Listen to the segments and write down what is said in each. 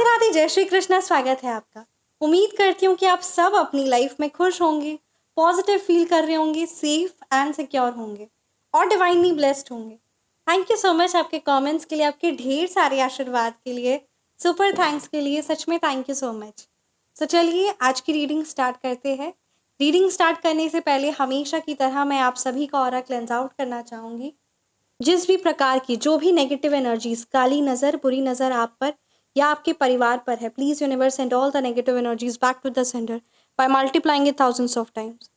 राधे राधे, जय श्री कृष्णा। स्वागत है आपका। उम्मीद करती हूँ कि आप सब अपनी लाइफ में खुश होंगे, पॉजिटिव फील कर रहे होंगे, सेफ एंड सिक्योर होंगे और डिवाइनली ब्लेस्ड होंगे। थैंक यू सो मच आपके कमेंट्स के लिए, आपके ढेर सारे आशीर्वाद के लिए, सुपर थैंक्स के लिए। सच में थैंक यू सो मच। तो चलिए आज की रीडिंग स्टार्ट करते हैं। रीडिंग स्टार्ट करने से पहले हमेशा की तरह मैं आप सभी का ऑरा क्लेंस आउट करना चाहूँगी। जिस भी प्रकार की जो भी नेगेटिव एनर्जीज, काली नज़र, बुरी नज़र आप पर या आपके परिवार पर है, please universe send all the negative energies back to the centre by multiplying it thousands of times.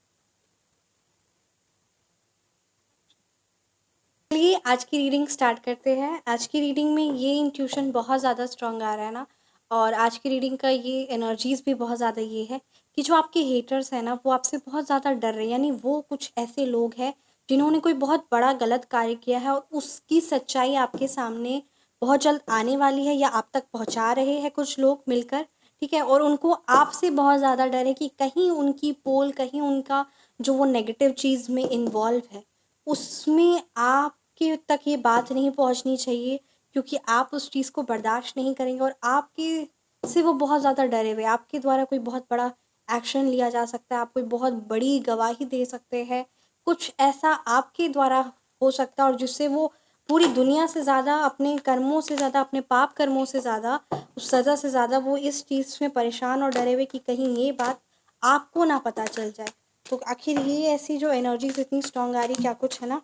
चलिए आज की रीडिंग स्टार्ट करते हैं। आज की रीडिंग में ये इंट्यूशन बहुत ज़्यादा स्ट्रांग आ रहा है ना, और आज की रीडिंग का ये एनर्जीज भी बहुत ज़्यादा ये है कि जो आपके हेटर्स हैं ना, वो आपसे बहुत ज़्यादा डर रहे हैं। यानी वो कुछ ऐसे लोग हैं जिन्होंने कोई बहुत बड़ा गलत कार्य किया है और उसकी सच्चाई आपके सामने बहुत जल्द आने वाली है या आप तक पहुंचा रहे हैं कुछ लोग मिलकर, ठीक है। और उनको आपसे बहुत ज़्यादा डर है कि कहीं उनकी पोल, कहीं उनका जो वो नेगेटिव चीज़ में इन्वॉल्व है उसमें आपके तक ये बात नहीं पहुंचनी चाहिए, क्योंकि आप उस चीज़ को बर्दाश्त नहीं करेंगे और आपके से वो बहुत ज़्यादा डरे हुए। आपके द्वारा कोई बहुत बड़ा एक्शन लिया जा सकता है, आप कोई बहुत बड़ी गवाही दे सकते हैं, कुछ ऐसा आपके द्वारा हो सकता है और जिससे वो पूरी दुनिया से ज़्यादा, अपने कर्मों से ज़्यादा, अपने पाप कर्मों से ज़्यादा, उस सज़ा से ज़्यादा वो इस चीज़ में परेशान और डरे हुए कि कहीं ये बात आपको ना पता चल जाए। तो आखिर ये ऐसी जो एनर्जीज इतनी स्ट्रांग आ रही, क्या कुछ है ना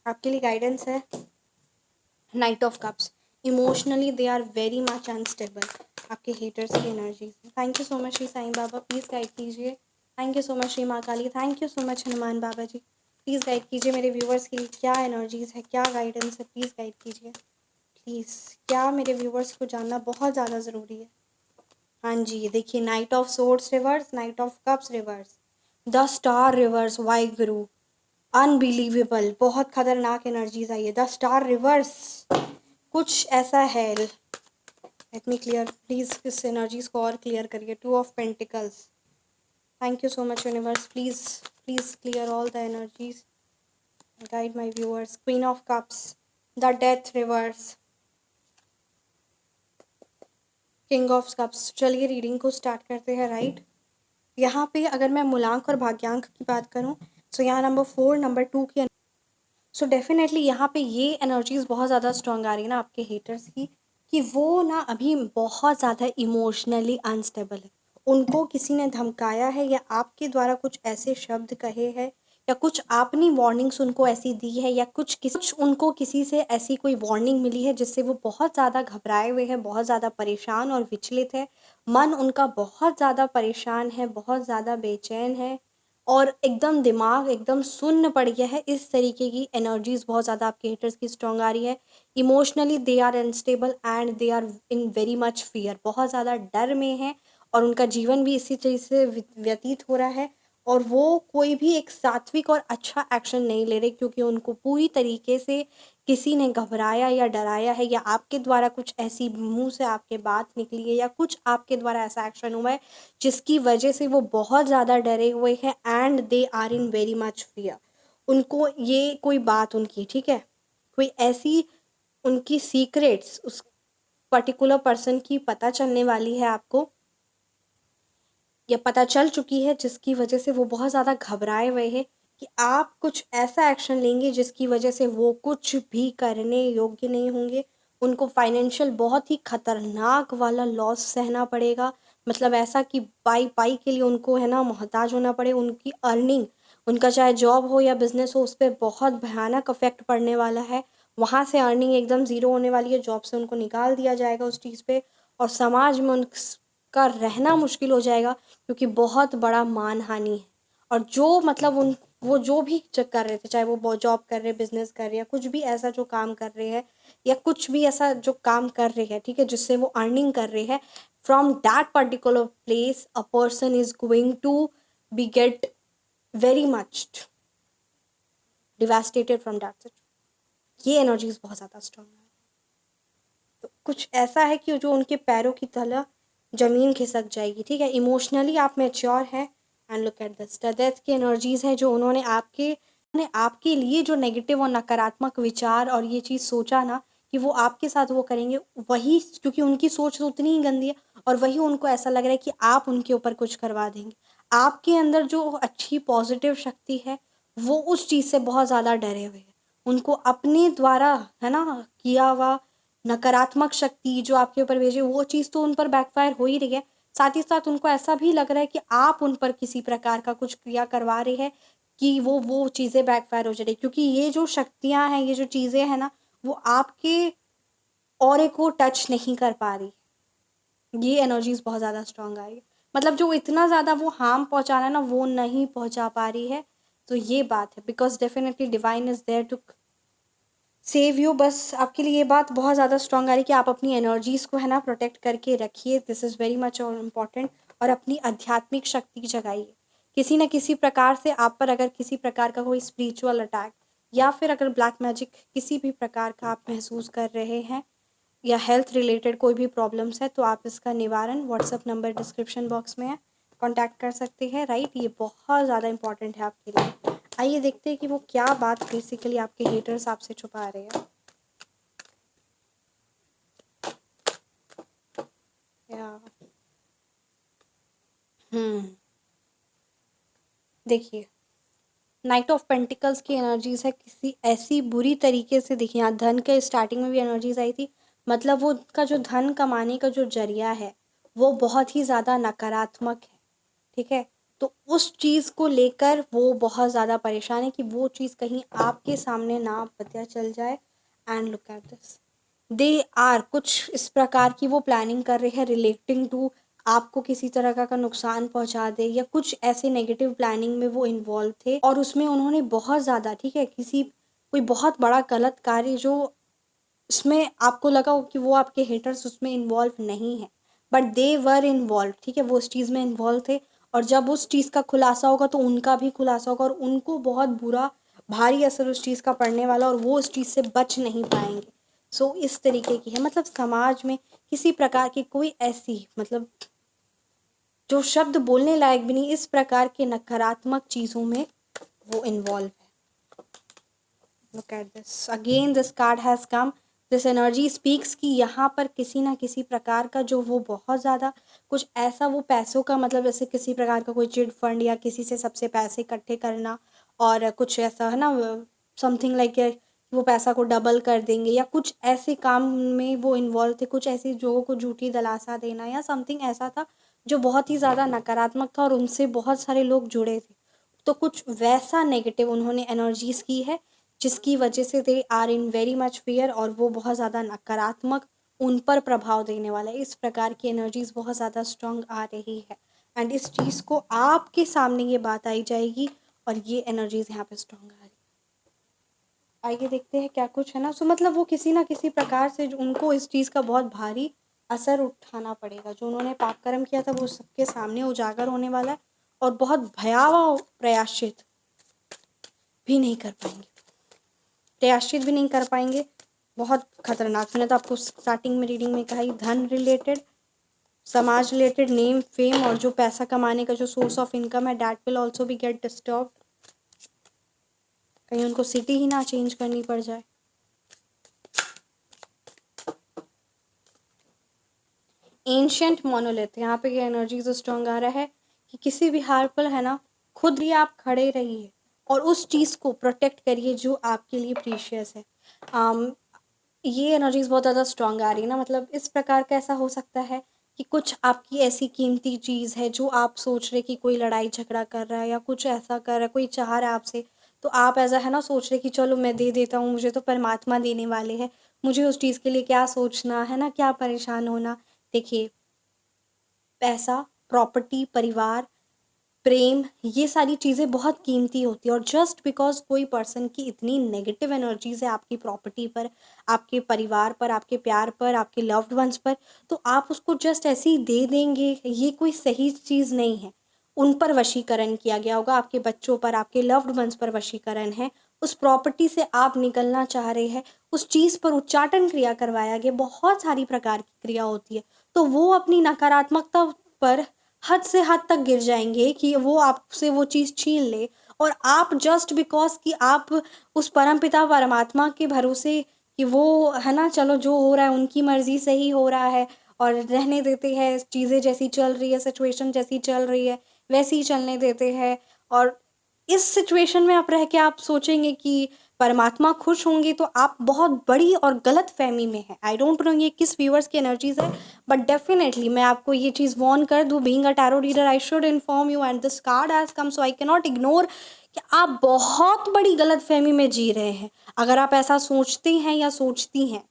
आपके लिए गाइडेंस है। Knight of cups, emotionally they are very much unstable. आपके हेटर्स की energies. Thank you so much Shri Sai Baba, please guide कीजिए। Thank you so much Shri Maa Kali, thank you so much Hanuman Baba ji, please guide कीजिए मेरे व्यूवर्स के लिए। क्या एनर्जीज है, क्या गाइडेंस है, प्लीज़ गाइड कीजिए प्लीज़। क्या मेरे व्यूवर्स को जानना बहुत ज़्यादा ज़रूरी है। हाँ जी, देखिए knight of swords reverse, knight of cups reverse, the star reverse, Waheguru, unbelievable, बहुत खतरनाक एनर्जीज आई है। द स्टार रिवर्स, कुछ ऐसा है। लेट मी क्लियर प्लीज, इस एनर्जीज को और क्लियर करिए। Two of pentacles, thank you so much universe, please please clear all the energies, guide my viewers. Queen of cups, the death reverse, king of cups. चलिए reading को start करते हैं। Right, यहाँ पे अगर मैं मूलांक और भाग्यांक की बात करूँ तो यहाँ नंबर 4, नंबर 2 की सो डेफिनेटली यहाँ पे ये एनर्जीज बहुत ज़्यादा स्ट्रांग आ रही है ना आपके हेटर्स की, कि वो ना अभी बहुत ज़्यादा इमोशनली अनस्टेबल है। उनको किसी ने धमकाया है या आपके द्वारा कुछ ऐसे शब्द कहे हैं या कुछ आपने वार्निंग्स उनको ऐसी दी है या कुछ उनको किसी से ऐसी कोई वार्निंग मिली है जिससे वो बहुत ज़्यादा घबराए हुए हैं, बहुत ज़्यादा परेशान और विचलित है। मन उनका बहुत ज़्यादा परेशान है, बहुत ज़्यादा बेचैन है और एकदम दिमाग एकदम सुन्न पड़ गया है। इस तरीके की एनर्जीज बहुत ज़्यादा आपके हेटर्स की स्ट्रांग आ रही है। Emotionally they are unstable and they are in very much fear, बहुत ज़्यादा डर में है और उनका जीवन भी इसी चीज़ से व्यतीत हो रहा है और वो कोई भी एक सात्विक और अच्छा एक्शन नहीं ले रहे, क्योंकि उनको पूरी तरीके से किसी ने घबराया या डराया है या आपके द्वारा कुछ ऐसी मुंह से आपके बात निकली है या कुछ आपके द्वारा ऐसा एक्शन हुआ है जिसकी वजह से वो बहुत ज़्यादा डरे हुए हैं and they are in very much fear. उनको ये कोई बात उनकी, ठीक है, कोई ऐसी उनकी सीक्रेट्स उस पर्टिकुलर पर्सन की पता चलने वाली है आपको या पता चल चुकी है, जिसकी वजह से वो बहुत ज़्यादा घबराए हुए हैं कि आप कुछ ऐसा एक्शन लेंगे जिसकी वजह से वो कुछ भी करने योग्य नहीं होंगे। उनको फाइनेंशियल बहुत ही खतरनाक वाला लॉस सहना पड़ेगा, मतलब ऐसा कि पाई पाई के लिए उनको है ना मोहताज होना पड़े। उनकी अर्निंग, उनका चाहे जॉब हो या बिजनेस हो, उस पर बहुत भयानक इफेक्ट पड़ने वाला है। वहाँ से अर्निंग एकदम ज़ीरो होने वाली है, जॉब से उनको निकाल दिया जाएगा उस चीज़ पे और समाज में उनका रहना मुश्किल हो जाएगा, क्योंकि बहुत बड़ा मानहानि है। और जो मतलब उन वो जो भी कर रहे थे, चाहे वो जॉब कर रहे, बिजनेस कर रहे, या कुछ भी ऐसा जो काम कर रहे हैं या कुछ भी ऐसा जो काम कर रहे हैं, ठीक है, जिससे वो अर्निंग कर रहे हैं, from that particular place a person is going to be get very much devastated from that. ये एनर्जीज बहुत ज़्यादा स्ट्रांग है। तो कुछ ऐसा है कि जो उनके पैरों की तला ज़मीन खिसक जाएगी, ठीक है। इमोशनली आप मैच्योर हैं and look at this, the death की एनर्जीज हैं जो उन्होंने आपके लिए जो नेगेटिव और नकारात्मक विचार और ये चीज़ सोचा ना कि वो आपके साथ वो करेंगे, वही, क्योंकि उनकी सोच तो उतनी ही गंदी है, और वही उनको ऐसा लग रहा है कि आप उनके ऊपर कुछ करवा देंगे। आपके अंदर जो अच्छी पॉजिटिव शक्ति है, वो उस चीज़ से बहुत ज़्यादा डरे हुए हैं। उनको अपने द्वारा, है ना, किया हुआ नकारात्मक शक्ति जो आपके ऊपर भेजे, वो चीज़ तो उन पर बैकफायर हो ही रही है। साथ ही साथ उनको ऐसा भी लग रहा है कि आप उन पर किसी प्रकार का कुछ क्रिया करवा रहे हैं कि वो चीज़ें बैकफायर हो जा रही, क्योंकि ये जो शक्तियाँ हैं, ये जो चीज़ें हैं ना, वो आपके ऑरे को टच नहीं कर पा रही। ये एनर्जीज बहुत ज़्यादा स्ट्रांग आ रही है, मतलब जो इतना ज़्यादा वो हार्म पहुंचाना है ना, वो नहीं पहुंचा पा रही है। तो ये बात है, because definitely divine is there to save you. बस आपके लिए ये बात बहुत ज़्यादा स्ट्रांग आ रही है कि आप अपनी एनर्जीज़ को, है ना, प्रोटेक्ट करके रखिए। दिस इज़ वेरी मच और इम्पॉर्टेंट। और अपनी आध्यात्मिक शक्ति जगाइए। किसी न किसी प्रकार से आप पर अगर किसी प्रकार का कोई स्पिरिचुअल अटैक या फिर अगर ब्लैक मैजिक किसी भी प्रकार का आप महसूस कर रहे हैं या हेल्थ रिलेटेड कोई भी प्रॉब्लम्स है, तो आप इसका निवारण व्हाट्सएप नंबर डिस्क्रिप्शन बॉक्स में है, कॉन्टैक्ट कर सकते हैं, राइट। ये बहुत ज़्यादा इंपॉर्टेंट है आपके लिए। आइए देखते हैं कि वो क्या बात बेसिकली आपके हेटर्स आपसे छुपा रहे हैं। या देखिए, नाइट ऑफ पेंटिकल्स की एनर्जीज है, किसी ऐसी बुरी तरीके से। देखिए, यहाँ धन के स्टार्टिंग में भी एनर्जीज आई थी, मतलब वो का जो धन कमाने का जो जरिया है, वो बहुत ही ज़्यादा नकारात्मक है, ठीक है। तो उस चीज़ को लेकर वो बहुत ज़्यादा परेशान है कि वो चीज़ कहीं आपके सामने ना पता चल जाए। And look at this, they are कुछ इस प्रकार की वो प्लानिंग कर रहे हैं रिलेटिंग टू आपको किसी तरह का नुकसान पहुंचा दे, या कुछ ऐसे नेगेटिव प्लानिंग में वो इन्वॉल्व थे और उसमें उन्होंने बहुत ज़्यादा, ठीक है, किसी कोई बहुत बड़ा गलत कार्य जो उसमें आपको लगा हो कि वो आपके हेटर्स उसमें इन्वॉल्व नहीं है, बट दे वर इन्वॉल्व, ठीक है, वो उस चीज़ में इन्वॉल्व थे। और जब उस चीज़ का खुलासा होगा तो उनका भी खुलासा होगा और उनको बहुत बुरा भारी असर उस चीज़ का पड़ने वाला, और वो उस चीज़ से बच नहीं पाएंगे। सो इस तरीके की है, मतलब समाज में किसी प्रकार की कोई ऐसी, मतलब जो शब्द बोलने लायक भी नहीं, इस प्रकार के नकारात्मक चीज़ों में वो इन्वॉल्व है। Look at this again, this card has come, this energy speaks कि यहाँ पर किसी ना किसी प्रकार का जो वो बहुत ज़्यादा कुछ ऐसा वो पैसों का, मतलब जैसे किसी प्रकार का कोई चिट फंड या किसी से सबसे पैसे इकट्ठे करना और कुछ ऐसा, है ना, समथिंग लाइक वो पैसा को डबल कर देंगे या कुछ ऐसे काम में वो इन्वॉल्व थे, कुछ ऐसी लोगों को झूठी दिलासा देना या समथिंग ऐसा था जो बहुत ही ज़्यादा नकारात्मक था और उनसे बहुत सारे लोग जुड़े थे। तो कुछ वैसा नेगेटिव उन्होंने एनर्जीज की है जिसकी वजह से they are in very much fear, और वो बहुत ज़्यादा नकारात्मक उन पर प्रभाव देने वाला है। इस प्रकार की एनर्जीज बहुत ज़्यादा स्ट्रांग आ रही है एंड इस चीज़ को आपके सामने ये बात आई जाएगी और ये एनर्जीज यहाँ पे स्ट्रांग आ रही है। आइए देखते हैं क्या कुछ है ना। सो मतलब वो किसी ना किसी प्रकार से उनको इस चीज़ का बहुत भारी असर उठाना पड़ेगा। जो उन्होंने पाप कर्म किया था वो सबके सामने उजागर होने वाला है और बहुत भयावह प्रयाश्चित भी नहीं कर पाएंगे, प्रयाश्चित भी नहीं कर पाएंगे। बहुत खतरनाक। मैंने तो आपको स्टार्टिंग में रीडिंग में कहा ही, धन रिलेटेड, समाज रिलेटेड, नेम फेम और जो पैसा कमाने का जो सोर्स ऑफ इनकम है, that will also be get disturb. कहीं उनको सिटी ही ना चेंज करनी पड़ जाए। एंशियंट मोनोलिथ, यहाँ पे ये एनर्जी जो स्ट्रॉन्ग आ रहा है कि किसी भी हाल पर, है ना, खुद भी आप खड़े रहिए और उस चीज़ को प्रोटेक्ट करिए जो आपके लिए प्रीशियस है। ये एनर्जीज बहुत ज़्यादा स्ट्रॉन्ग आ रही है ना, मतलब इस प्रकार का ऐसा हो सकता है कि कुछ आपकी ऐसी कीमती चीज़ है जो आप सोच रहे कि कोई लड़ाई झगड़ा कर रहा है या कुछ ऐसा कर रहा है, कोई चाह रहा है आपसे, तो आप ऐसा, है ना, सोच रहे कि चलो मैं दे देता हूँ, मुझे तो परमात्मा देने वाले हैं, मुझे उस चीज़ के लिए क्या सोचना, है ना, क्या परेशान होना। देखिए, पैसा, प्रॉपर्टी, परिवार, प्रेम, ये सारी चीज़ें बहुत कीमती होती है और जस्ट बिकॉज कोई पर्सन की इतनी नेगेटिव एनर्जीज है आपकी प्रॉपर्टी पर, आपके परिवार पर, आपके प्यार पर, आपके लव्ड वंस पर, तो आप उसको जस्ट ऐसे ही दे देंगे, ये कोई सही चीज़ नहीं है। उन पर वशीकरण किया गया होगा, आपके बच्चों पर, आपके लव्ड वंस पर वशीकरण है। उस प्रॉपर्टी से आप निकलना चाह रहे हैं, उस चीज़ पर उच्चाटन क्रिया करवाया गया, बहुत सारी प्रकार की क्रिया होती है। तो वो अपनी नकारात्मकता पर हद से हद तक गिर जाएँगे कि वो आपसे वो चीज़ छीन ले, और आप जस्ट बिकॉज़ कि आप उस परमपिता परमात्मा के भरोसे कि वो, है ना, चलो जो हो रहा है उनकी मर्ज़ी से ही हो रहा है और रहने देते हैं, चीज़ें जैसी चल रही है, सिचुएशन जैसी चल रही है वैसी ही चलने देते हैं। और इस सिचुएशन में आप रह के आप सोचेंगे कि परमात्मा खुश होंगे, तो आप बहुत बड़ी और गलत फहमी में हैं। आई डोंट नो ये किस व्यूअर्स की एनर्जीज है, बट डेफिनेटली मैं आपको ये चीज़ वॉर्न कर दूँ, being a tarot reader I should inform you and this card has come, so I can not ignore कि आप बहुत बड़ी गलत फहमी में जी रहे हैं। अगर आप ऐसा सोचते हैं या सोचती हैं,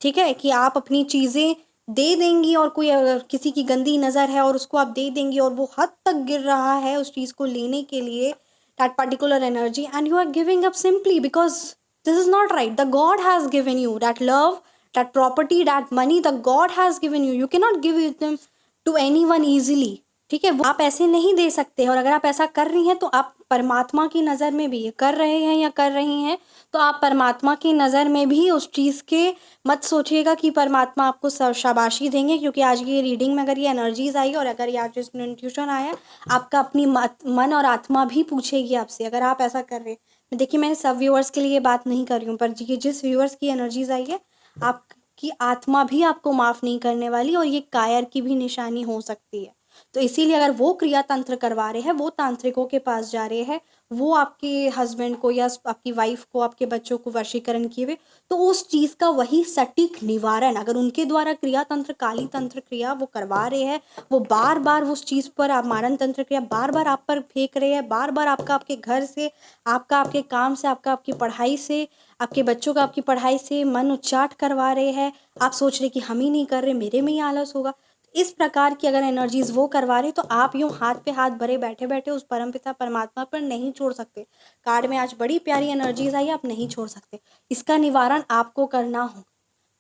ठीक है, कि आप अपनी चीज़ें दे देंगी और कोई अगर किसी की गंदी नज़र है और उसको आप दे देंगी और वो हद तक गिर रहा है उस चीज़ को लेने के लिए, that particular energy, and you are giving up simply because this is not right. The God has given you that love, that property, that money, the God has given you. You cannot give it them to anyone easily. ठीक है, वो आप ऐसे नहीं दे सकते। और अगर आप ऐसा कर रही हैं तो आप परमात्मा की नज़र में भी ये कर रहे हैं या कर रही हैं, तो आप परमात्मा की नज़र में भी उस चीज़ के मत सोचिएगा कि परमात्मा आपको शाबाशी देंगे, क्योंकि आज की ये रीडिंग में अगर ये एनर्जीज आई और अगर ये आज इंट्यूशन आया, आपका अपनी मन और आत्मा भी पूछेगी आपसे अगर आप ऐसा कर रहे हैं। देखिए, मैं सब व्यूअर्स के लिए बात नहीं कर रही हूँ, पर ये जिस व्यूअर्स की एनर्जीज आई है, आपकी आत्मा भी आपको माफ़ नहीं करने वाली और ये कायर की भी निशानी हो सकती है। तो इसीलिए अगर वो क्रिया तंत्र करवा रहे हैं, वो तांत्रिकों के पास जा रहे हैं, वो आपके हस्बैंड को या आपकी वाइफ को, आपके बच्चों को वशीकरण किए हुए, तो उस चीज़ का वही सटीक निवारण अगर उनके द्वारा क्रिया तंत्र, काली तंत्र क्रिया वो करवा रहे हैं, वो बार बार उस चीज़ पर आप मारण तंत्र क्रिया बार बार आप पर फेंक रहे हैं, बार बार आपका आपके घर से, आपका आपके काम से, आपका आपकी पढ़ाई से, आपके बच्चों का आपकी पढ़ाई से मन उच्चाट करवा रहे हैं, आप सोच रहे कि हम ही नहीं कर रहे, मेरे में ही आलस होगा। इस प्रकार की अगर एनर्जीज वो करवा रहे, तो आप यूँ हाथ पे हाथ भरे बैठे बैठे उस परमपिता परमात्मा पर नहीं छोड़ सकते। कार्ड में आज बड़ी प्यारी एनर्जीज आई, आप नहीं छोड़ सकते। इसका निवारण आपको करना हो,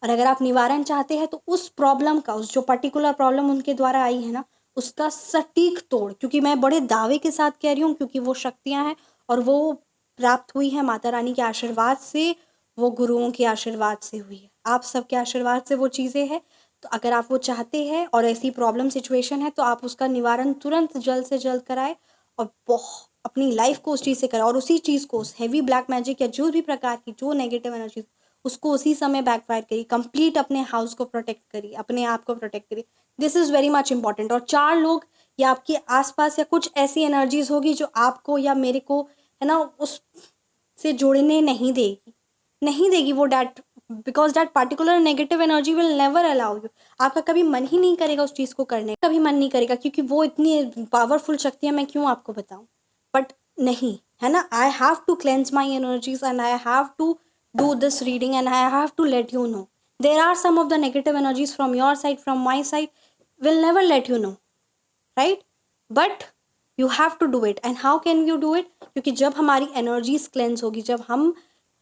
और अगर आप निवारण चाहते हैं तो उस प्रॉब्लम का, उस जो पर्टिकुलर प्रॉब्लम उनके द्वारा आई है ना, उसका सटीक तोड़, क्योंकि मैं बड़े दावे के साथ कह रही हूँ, क्योंकि वो शक्तियाँ हैं और वो प्राप्त हुई है माता रानी के आशीर्वाद से, वो गुरुओं के आशीर्वाद से हुई है, आप सबके आशीर्वाद से वो चीज़ें हैं। तो अगर आप वो चाहते हैं और ऐसी प्रॉब्लम सिचुएशन है, तो आप उसका निवारण तुरंत जल्द से जल्द कराएं और बहुत अपनी लाइफ को उस चीज़ से कराएं, और उसी चीज़ को, उस हैवी ब्लैक मैजिक या जो भी प्रकार की जो नेगेटिव एनर्जी, उसको उसी समय बैकफायर करिए, कंप्लीट अपने हाउस को प्रोटेक्ट करिए, अपने आप को प्रोटेक्ट करिए। This is very much important. और 4 लोग या आपके आसपास या कुछ ऐसी एनर्जीज होगी जो आपको या मेरे को, है ना, उस से जुड़ने नहीं देगी वो, that because that particular negative energy will never allow you. आपका कभी मन ही नहीं करेगा उस चीज़ को करने का, कभी मन नहीं करेगा, क्योंकि वो इतनी पावरफुल शक्तियाँ मैं क्यों आपको बताऊँ। बट नहीं, है ना, I have to cleanse my energies and I have to do this reading, and I have to let you know there are some of the negative energies from your side, from my side, will never let you know, right? But you have to do it. And how can you do it? क्योंकि जब हमारी energies cleanse होगी, जब हम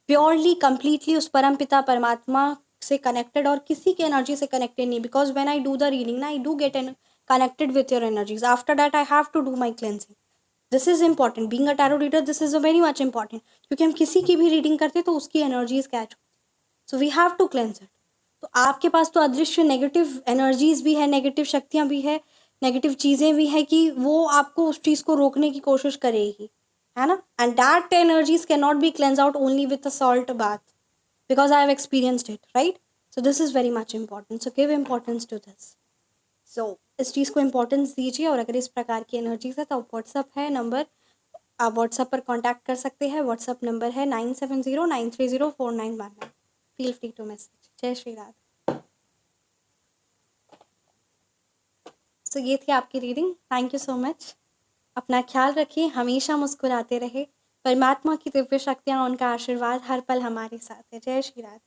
purely completely उस परम पिता परमात्मा से कनेक्टेड और किसी की एनर्जी से कनेक्टेड नहीं, because when I do the reading ना, I do get connected with your energies, after that I have to do my cleansing. This is important, being a tarot reader this is a very much important, क्योंकि हम किसी की भी reading करते हैं तो उसकी एनर्जीज कैच होती, so we have to cleanse it. तो आपके पास तो अदृश्य नेगेटिव एनर्जीज भी है, नेगेटिव शक्तियाँ भी है, नेगेटिव चीज़ें भी है कि वो आपको उस चीज़ को रोकने की कोशिश करेगी, है ना। And that energies can not be cleanse out only with a salt bath, because I have experienced it, right. So this is very much important, so give importance to this. So इस चीज़ को importance दीजिए। और अगर इस प्रकार की energies है तो व्हाट्सअप है नंबर, आप व्हाट्सएप पर कांटेक्ट कर सकते हैं। व्हाट्सएप नंबर है 9709304911। Feel free to message. जय श्री राधे। सो ये थी आपकी reading. Thank you so much. अपना ख्याल रखिए, हमेशा मुस्कुराते रहे। परमात्मा की दिव्य शक्तियाँ, उनका आशीर्वाद हर पल हमारे साथ है। जय श्री राधे।